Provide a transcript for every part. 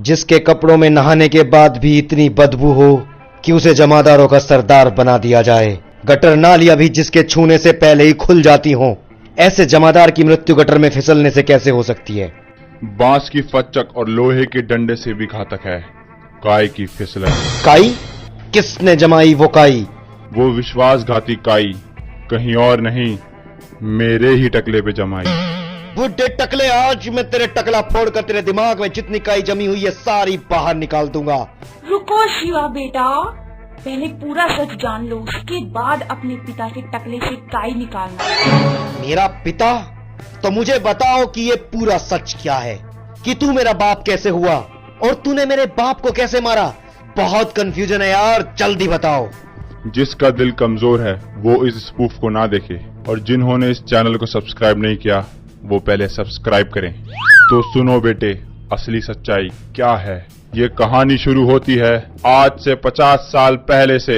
जिसके कपड़ों में नहाने के बाद भी इतनी बदबू हो कि उसे जमादारों का सरदार बना दिया जाए। गटर नालियां भी जिसके छूने से पहले ही खुल जाती हों। ऐसे जमादार की मृत्यु गटर में फिसलने से कैसे हो सकती है? बांस की फच्चक और लोहे के डंडे से भी घातक है काई की फिसलन। काई? किसने जमाई वो काई? वो विश्वासघाती काई कहीं और नहीं, मेरे ही टकले पे जमाई। बुड्ढे टकले, आज मैं तेरे टकला फोड़कर तेरे दिमाग में जितनी काई जमी हुई है सारी बाहर निकाल दूंगा। रुको शिवा बेटा, पहले पूरा सच जान लो, उसके बाद अपने पिता के टकले से काई निकालना। मेरा पिता? तो मुझे बताओ कि ये पूरा सच क्या है, कि तू मेरा बाप कैसे हुआ और तूने मेरे बाप को कैसे मारा? बहुत कंफ्यूजन है यार, जल्दी बताओ। जिसका दिल कमजोर है वो इस स्पूफ को ना देखे, और जिन्होंने इस चैनल को सब्सक्राइब नहीं किया वो पहले सब्सक्राइब करें। तो सुनो बेटे, असली सच्चाई क्या है। ये कहानी शुरू होती है आज से 50 साल पहले से,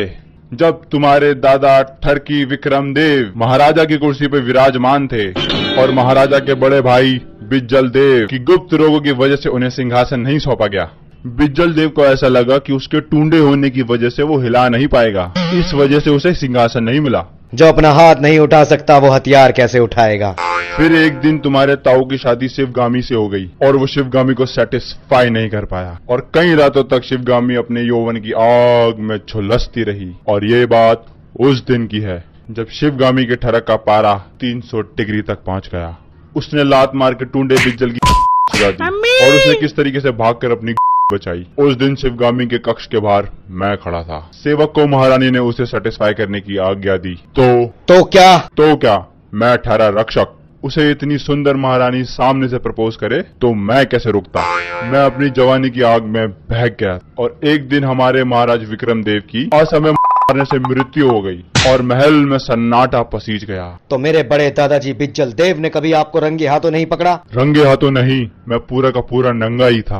जब तुम्हारे दादा ठरकी विक्रमदेव महाराजा की कुर्सी पर विराजमान थे और महाराजा के बड़े भाई बिज्जल देव की गुप्त रोगों की वजह से उन्हें सिंहासन नहीं सौंपा गया। बिज्जल देव को ऐसा लगा कि उसके टूंडे होने की वजह से वो हिला नहीं पाएगा, इस वजह से उसे सिंहासन नहीं मिला। जो अपना हाथ नहीं उठा सकता वो हथियार कैसे उठाएगा? फिर एक दिन तुम्हारे ताऊ की शादी शिवगामी से हो गई और वो शिवगामी को सेटिस्फाई नहीं कर पाया और कई रातों तक शिवगामी अपने यौवन की आग में झुलसती रही। और ये बात उस दिन की है जब शिवगामी के ठरक का पारा 300 डिग्री तक पहुंच गया। उसने लात मार के टूंडे बिज्जल की सुझा दी और उसने किस तरीके से भागकर अपनी बचाई। उस दिन शिवगामी के कक्ष के बाहर मैं खड़ा था। सेवक को महारानी ने उसे सेटिस्फाई करने की आज्ञा दी। तो क्या मैं ठहरा रक्षक। उसे इतनी सुंदर महारानी सामने से प्रपोज करे तो मैं कैसे रुकता। मैं अपनी जवानी की आग में बहक गया और एक दिन हमारे महाराज विक्रमदेव की असमय मारने से मृत्यु हो गई और महल में सन्नाटा पसीज गया। तो मेरे बड़े दादाजी बिज्जल देव ने कभी आपको रंगे हाथों नहीं पकड़ा? रंगे हाथों नहीं, मैं पूरा का पूरा नंगा ही था।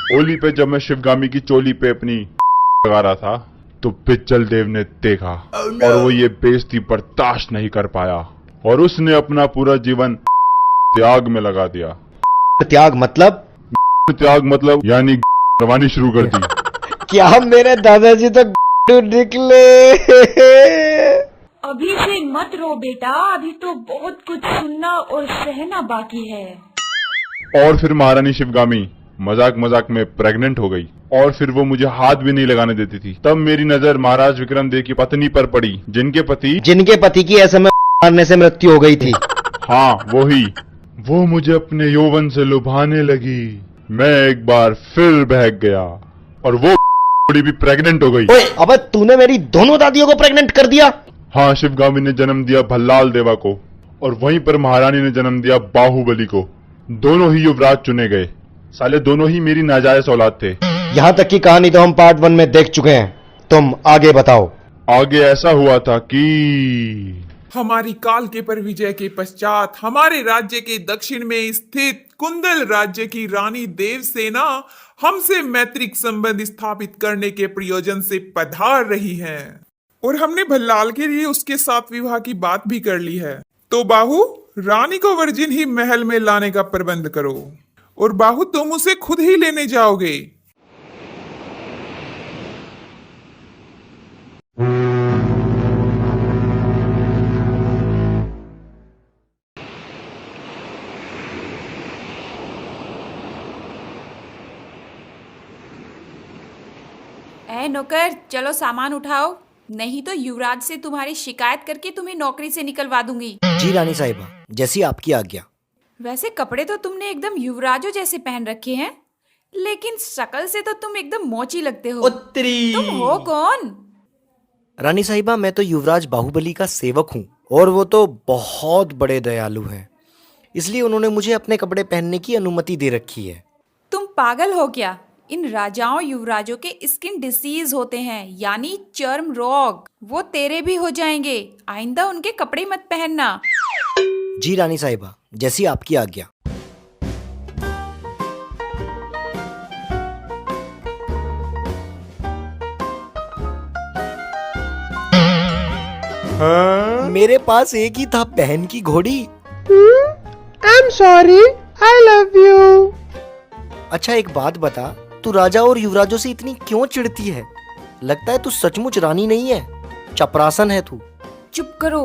होली पे जब मैं शिवगामी की चोली पे अपनी लगा रहा था तो बिज्जल देव ने देखा और वो ये बेइज्जती बर्दाश्त नहीं कर पाया और उसने अपना पूरा जीवन त्याग में लगा दिया। त्याग मतलब? त्याग मतलब यानी रवानी शुरू कर दी। क्या मेरे दादाजी तो निकले? अभी से मत रो बेटा, अभी तो बहुत कुछ सुनना और सहना बाकी है। और फिर महारानी शिवगामी मजाक मजाक में प्रेग्नेंट हो गई और फिर वो मुझे हाथ भी नहीं लगाने देती थी। तब मेरी नजर महाराज विक्रमदेव की पत्नी पर पड़ी, जिनके पति की ऐसे में मारने से मृत्यु हो गई थी। हाँ वही। वो मुझे अपने यौवन से लुभाने लगी। मैं एक बार फिर बहक गया और वो भी प्रेग्नेंट हो गई। अब तूने मेरी दोनों दादियों को प्रेग्नेंट कर दिया? हाँ, शिवगामी ने जन्म दिया भल्लाल देवा को और वहीं पर महारानी ने जन्म दिया बाहुबली को। दोनों ही युवराज चुने गए। साले दोनों ही मेरी नाजायज औलाद थे। यहाँ तक की कहानी तो हम पार्ट 1 में देख चुके हैं, तुम आगे बताओ। आगे ऐसा हुआ था कि हमारी काल के पर विजय के पश्चात हमारे राज्य के दक्षिण में स्थित कुंदल राज्य की रानी देवसेना हमसे मैत्रिक संबंध स्थापित करने के प्रयोजन से पधार रही है और हमने भल्लाल के लिए उसके साथ विवाह की बात भी कर ली है। तो बाहु, रानी को वर्जिन ही महल में लाने का प्रबंध करो और बाहु तुम उसे खुद ही लेने जाओगे। ए नौकर, चलो सामान उठाओ, नहीं तो युवराज से तुम्हारी शिकायत करके तुम्हें नौकरी से निकलवा दूंगी। जी रानी साहिबा, जैसी आपकी आज्ञा। वैसे कपड़े तो तुमने एकदम युवराजों जैसे पहन रखे हैं, लेकिन शक्ल से तो तुम एकदम मोची लगते हो। तुम हो कौन? रानी साहिबा, मैं तो युवराज बाहुबली का सेवक हूँ और वो तो बहुत बड़े दयालु हैं, इसलिए उन्होंने मुझे अपने कपड़े पहनने की अनुमति दे रखी है। तुम पागल हो क्या? इन राजाओं युवराजों के स्किन डिसीज होते हैं, यानी चर्म रोग। वो तेरे भी हो जाएंगे, आइंदा उनके कपड़े मत पहनना। जी रानी साहिबा, जैसी आपकी आज्ञा। मेरे पास एक ही था बहन की घोड़ी। I'm sorry, I love you। अच्छा एक बात बता, तू राजा और युवराजों से इतनी क्यों चिढ़ती है? लगता है तू सचमुच रानी नहीं है, चपरासन है तू। चुप करो,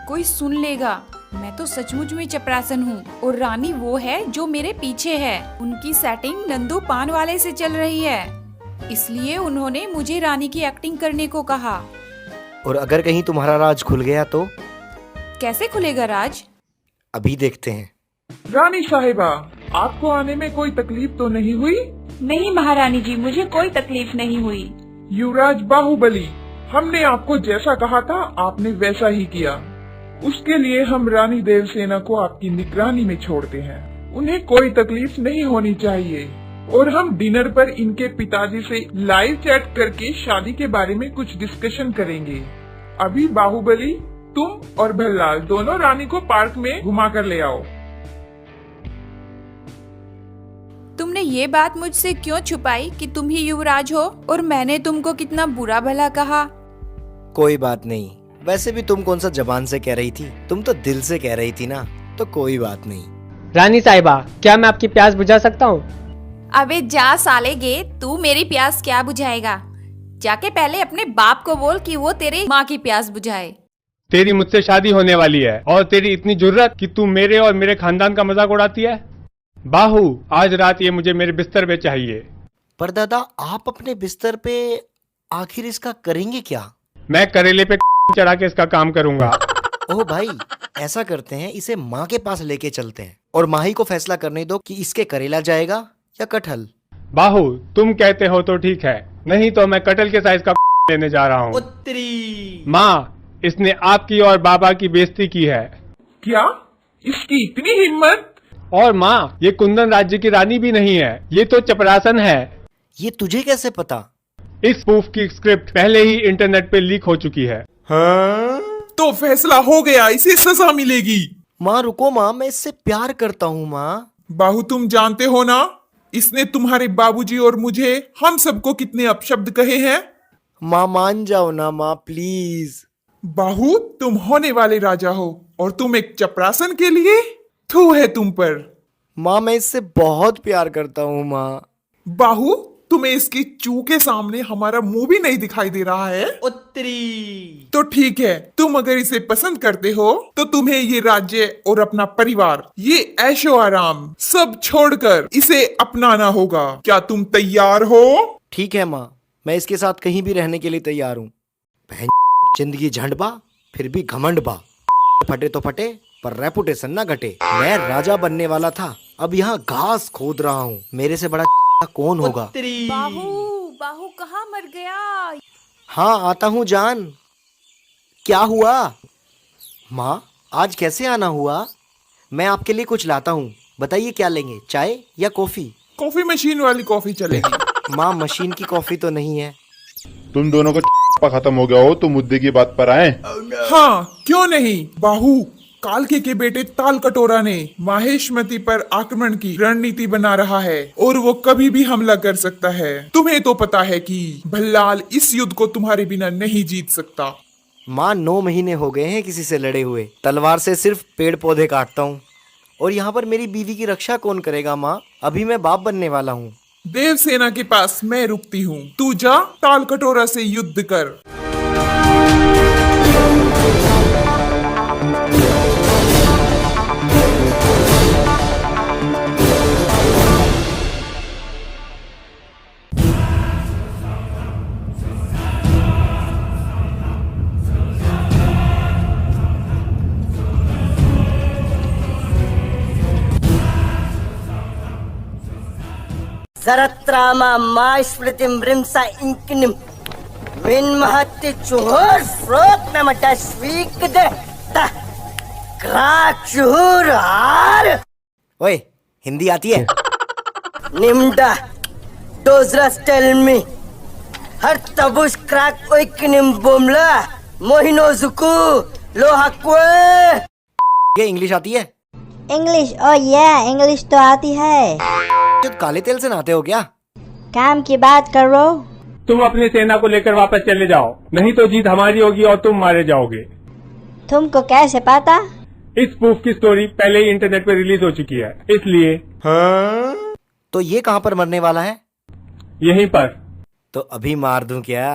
कोई सुन लेगा। मैं तो सचमुच में चपरासन हूँ और रानी वो है जो मेरे पीछे है। उनकी सेटिंग नंदू पान वाले से चल रही है, इसलिए उन्होंने मुझे रानी की एक्टिंग करने को कहा। और अगर कहीं तुम्हारा राज खुल गया तो? कैसे खुलेगा राज? अभी देखते हैं। रानी साहिबा, आपको आने में कोई तकलीफ तो नहीं हुई? नहीं महारानी जी, मुझे कोई तकलीफ नहीं हुई। युवराज बाहुबली, हमने आपको जैसा कहा था आपने वैसा ही किया। उसके लिए हम रानी देवसेना को आपकी निगरानी में छोड़ते हैं। उन्हें कोई तकलीफ नहीं होनी चाहिए। और हम डिनर पर इनके पिताजी से लाइव चैट करके शादी के बारे में कुछ डिस्कशन करेंगे। अभी बाहुबली, तुम और भल्लाल दोनों रानी को पार्क में घुमा कर ले आओ। तुमने ये बात मुझसे क्यों छुपाई कि तुम ही युवराज हो और मैंने तुमको कितना बुरा भला कहा? कोई बात नहीं, वैसे भी तुम कौन सा जबान से कह रही थी, तुम तो दिल से कह रही थी ना, तो कोई बात नहीं। रानी साहिबा, क्या मैं आपकी प्यास बुझा सकता हूँ? अबे जा साले गे, तू मेरी प्यास क्या बुझाएगा? जाके पहले अपने बाप को बोल कि वो तेरे माँ की प्यास बुझाए। तेरी मुझसे शादी होने वाली है और तेरी इतनी जुर्रत कि तू मेरे और मेरे खानदान का मजाक उड़ाती है। बाहू, आज रात ये मुझे मेरे बिस्तर पे चाहिए। पर दादा, आप अपने बिस्तर पे आखिर इसका करेंगे क्या? मैं करेले पे चढ़ा के इसका काम करूंगा। ओह भाई, ऐसा करते हैं, इसे माँ के पास लेके चलते हैं और माँ ही को फैसला करने दो कि इसके करेला जाएगा या कटहल। बाहू, तुम कहते हो तो ठीक है, नहीं तो मैं कटहल के साइज का लेने जा रहा हूँ। माँ, इसने आपकी और बाबा की बेइज्जती की है। क्या? इसकी इतनी हिम्मत? और माँ, ये कुंदन राज्य की रानी भी नहीं है, ये तो चपरासन है। ये तुझे कैसे पता? इस प्रूफ की स्क्रिप्ट पहले ही इंटरनेट पे लीक हो चुकी है। तो फैसला हो गया, इसे सजा मिलेगी। माँ रुको माँ, मैं इससे प्यार करता हूँ माँ। बाहू, तुम जानते हो ना, इसने तुम्हारे बाबूजी और मुझे, हम सबको कितने अपशब्द कहे हैं। माँ मान जाओ ना माँ, प्लीज। बाहू, तुम होने वाले राजा हो और तुम एक चपरासन के लिए? थू है तुम पर। माँ, मैं इससे बहुत प्यार करता हूँ माँ। बाहू, तुम्हें इसकी चू के सामने हमारा मुंह भी नहीं दिखाई दे रहा है? तो ठीक है, तुम अगर इसे पसंद करते हो तो तुम्हें ये राज्य और अपना परिवार, ये ऐशो आराम सब छोड़कर इसे अपनाना होगा। क्या तुम तैयार हो? ठीक है माँ, मैं इसके साथ कहीं भी रहने के लिए तैयार हूँ। जिंदगी झंड बा, फिर भी घमंड बा। फटे तो फटे, पर रेपुटेशन ना घटे। मैं राजा बनने वाला था, अब यहाँ घास खोद रहा हूँ। मेरे से बड़ा कौन होगा? बाहू, बाहू कहाँ मर गया? हाँ आता हूँ जान। क्या हुआ? माँ, आज कैसे आना हुआ? मैं आपके लिए कुछ लाता हूँ, बताइए क्या लेंगे, चाय या कॉफी? कॉफी मशीन वाली कॉफी चलेगी। माँ, मशीन की कॉफी तो नहीं है। तुम दोनों को खत्म हो गया हो तो मुद्दे की बात पर आए। हाँ, क्यों नहीं। बाहू, कालके के बेटे ताल कटोरा ने माहेशमती पर आक्रमण की रणनीति बना रहा है और वो कभी भी हमला कर सकता है। तुम्हें तो पता है कि भल्लाल इस युद्ध को तुम्हारे बिना नहीं जीत सकता। माँ, 9 महीने हो गए हैं किसी से लड़े हुए। तलवार से सिर्फ पेड़ पौधे काटता हूँ, और यहाँ पर मेरी बीवी की रक्षा कौन करेगा? माँ, अभी मैं बाप बनने वाला हूँ। देवसेना के पास मैं रुकती हूँ, तू जा ताल कटोरा से युद्ध कर। Zaratrama mai splitim rimsa inkinim min mahatti chuhur frok namata svikde ta krak chuhur har ओए, हिंदी आती है? nimda dozras tell me har tabush krak oikinim bomla mohino zuku lohakwe। ये इंग्लिश आती है? इंग्लिश? ओ ये इंग्लिश तो आती है। तो काले तेल से नहाते हो क्या? काम की बात करो। तुम अपनी सेना को लेकर वापस चले जाओ, नहीं तो जीत हमारी होगी और तुम मारे जाओगे। तुमको कैसे पता? इस प्रूफ की स्टोरी पहले ही इंटरनेट पर रिलीज हो चुकी है, इसलिए। तो ये कहाँ पर मरने वाला है? यहीं पर। तो अभी मार दूं क्या?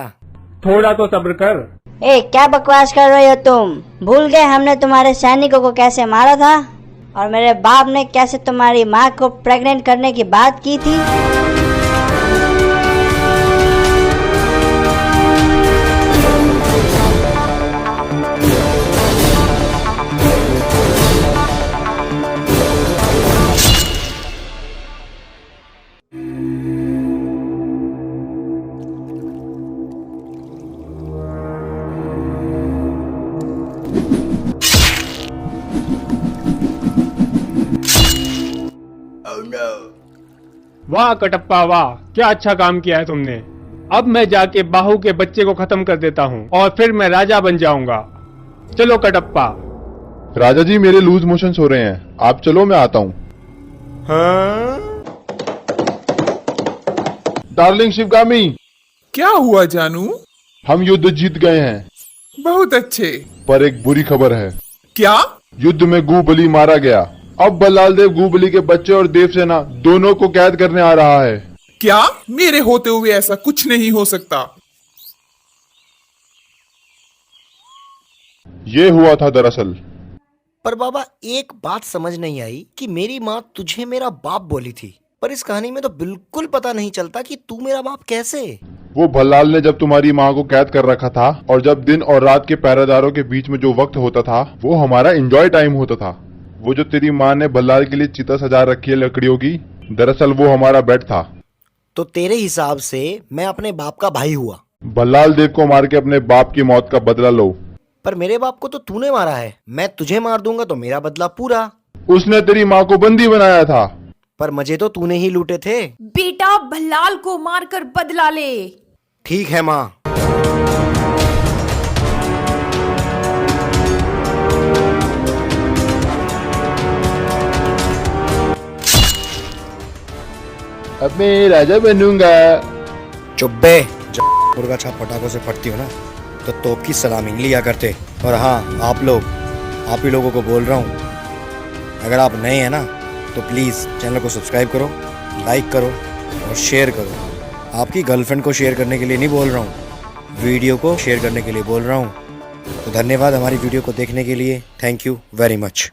थोड़ा तो सब्र कर। ए क्या बकवास कर रहे हो तुम? भूल गए हमने तुम्हारे सैनिकों को कैसे मारा था और मेरे बाप ने कैसे तुम्हारी माँ को प्रेग्नेंट करने की बात की थी? वाह कटप्पा वाह, क्या अच्छा काम किया है तुमने। अब मैं जाके बाहु के बच्चे को खत्म कर देता हूँ और फिर मैं राजा बन जाऊंगा। चलो कटप्पा। राजा जी मेरे लूज मोशंस हो रहे हैं, आप चलो मैं आता हूँ। डार्लिंग शिवगामी, क्या हुआ जानू? हम युद्ध जीत गए हैं, बहुत अच्छे। पर एक बुरी खबर है। क्या? युद्ध में गूबली मारा गया। अब बल्लाल देव गूबली के बच्चे और देवसेना दोनों को कैद करने आ रहा है। क्या? मेरे होते हुए ऐसा कुछ नहीं हो सकता। ये हुआ था दरअसल। पर बाबा एक बात समझ नहीं आई कि मेरी माँ तुझे मेरा बाप बोली थी, पर इस कहानी में तो बिल्कुल पता नहीं चलता कि तू मेरा बाप कैसे। वो भल्लाल ने जब तुम्हारी माँ को कैद कर रखा था और जब दिन और रात के पहरेदारों के बीच में जो वक्त होता था वो हमारा एंजॉय टाइम होता था। वो जो तेरी माँ ने भल्लाल के लिए चिता सजा रखी है लकड़ियों की, दरअसल वो हमारा बेड था। तो तेरे हिसाब से मैं अपने बाप का भाई हुआ। भल्लाल देव को मार के अपने बाप की मौत का बदला लो। पर मेरे बाप को तो तूने मारा है, मैं तुझे मार दूंगा तो मेरा बदला पूरा। उसने तेरी माँ को बंदी बनाया था। पर मजे तो तूने ही लूटे थे। बेटा भल्लाल को मारकर बदला ले। ठीक है माँ। अब मैं राजा बनूंगा। चुप बे। जब मुर्गा छाप पटाखों से फटती हो ना तो तोप की सलामी लिया करते। और हाँ आप लोग, आप ही लोगों को बोल रहा हूँ, अगर आप नए हैं ना तो प्लीज़ चैनल को सब्सक्राइब करो, लाइक करो और शेयर करो। आपकी गर्लफ्रेंड को शेयर करने के लिए नहीं बोल रहा हूँ, वीडियो को शेयर करने के लिए बोल रहा हूँ। तो धन्यवाद हमारी वीडियो को देखने के लिए। Thank you very much.